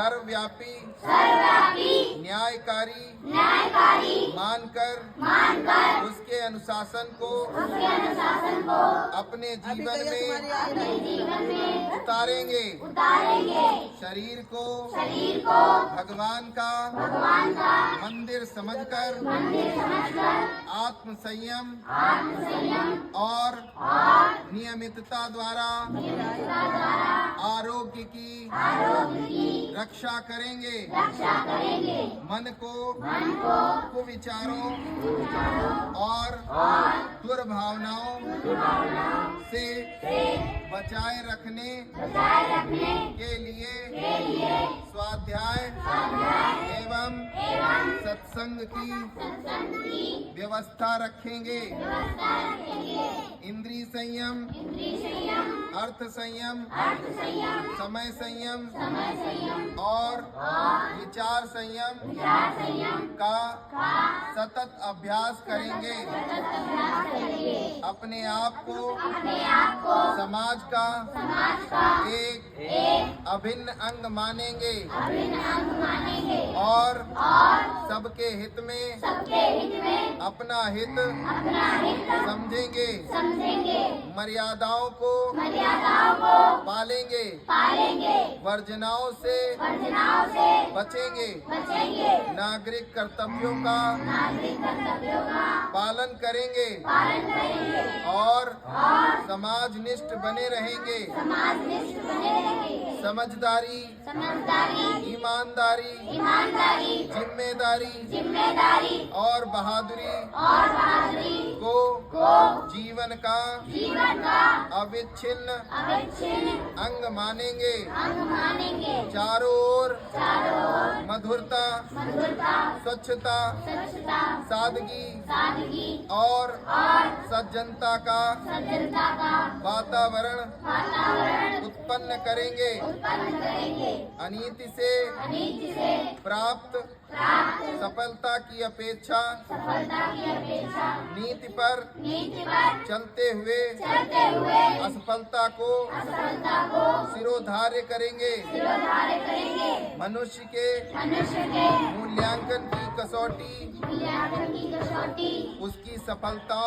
सर्वव्यापी न्यायकारी मानकर उसके अनुशासन को अपने जीवन में उतारेंगे। शरीर को भगवान का मंदिर समझकर आत्म संयम और नियमितता द्वारा आरोग्य की रक्षा करेंगे। मन को कुविचारों और दुर्भावनाओं से बचाए रखने के लिए स्वाध्याय एवं सत्संग की व्यवस्था रखेंगे। इंद्रिय संयम, अर्थ संयम, समय संयम और विचार संयम का सतत अभ्यास करेंगे। अपने आप को समाज का एक अभिन्न अंग मानेंगे और सबके हित में अपना हित समझेंगे। मर्यादाओं को पालेंगे, वर्जनाओं से बचेंगे। नागरिक कर्तव्यों का पालन करेंगे और समाजनिष्ठ बने रहेंगे। समझदारी, ईमानदारी, जिम्मेदारी और बहादुरी को जीवन का अविच्छिन्न अंग मानेंगे। चारों ओर मधुरता, स्वच्छता, सादगी और सज्जनता का वातावरण उत्पन्न करेंगे। अनीति से प्राप्त सफलता की अपेक्षा नीति पर चलते हुए असफलता को सिरोधार्य करेंगे। मनुष्य के मूल्यांकन की कसौटी उसकी सफलता,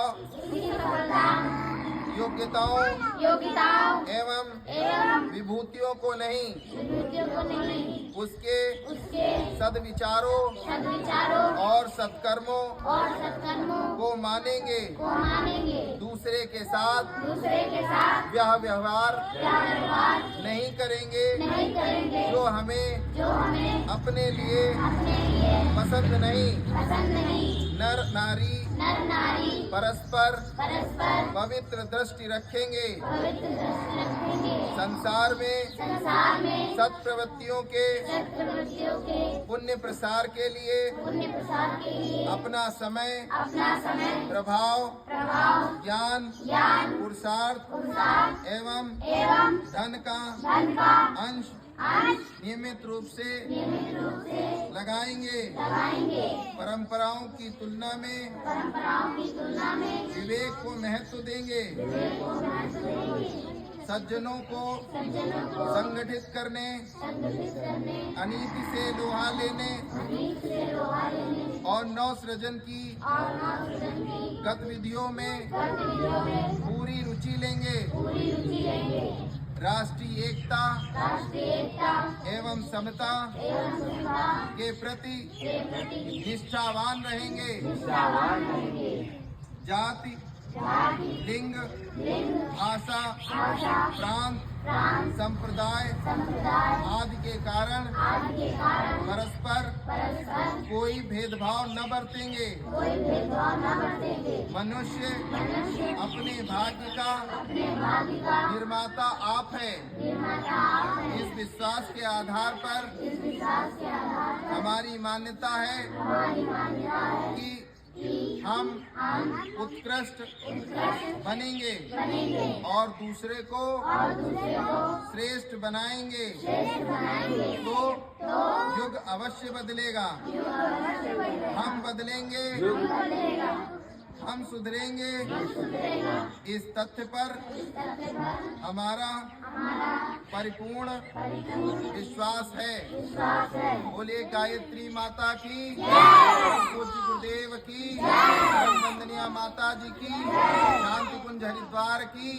योग्यताओं एवं विभूतियों को नहीं, उसके सद्विचारों और सत्कर्मों को मानेंगे। दूसरे के साथ व्यवहार नहीं करेंगे जो हमें अपने लिए पसंद नहीं। नर नारी परस्पर पवित्र दृष्टि रखेंगे। संसार में सत् प्रवृत्तियों के पुण्य प्रसार के लिए अपना समय, प्रभाव, ज्ञान, पुरुषार्थ एवं धन का अंश नियमित रूप से लगाएंगे। परंपराओं की तुलना में विवेक को महत्व देंगे। सज्जनों को संगठित करने, अनीति से लोहा लेने और नव सृजन की गतिविधियों में पूरी रुचि लेंगे। राष्ट्रीय एकता एवं समता के प्रति निष्ठावान रहेंगे। जाति, लिंग, भाषा, प्रांत, संप्रदाय आदि के कारण परस्पर कोई भेदभाव न बरतेंगे। मनुष्य अपने भाग्य का निर्माता आप है। इस विश्वास के आधार पर हमारी मान्यता है कि हम उत्कृष्ट बनेंगे और दूसरे को श्रेष्ठ बनाएंगे। तो युग अवश्य बदलेगा। हम बदलेंगे, हम सुधरेंगे इस तथ्य पर हमारा परिपूर्ण विश्वास है। बोलिए गायत्री माता की, पूज्य गुरुदेव की, वंदनीय माता जी की, शांति कुंज हरिद्वार की।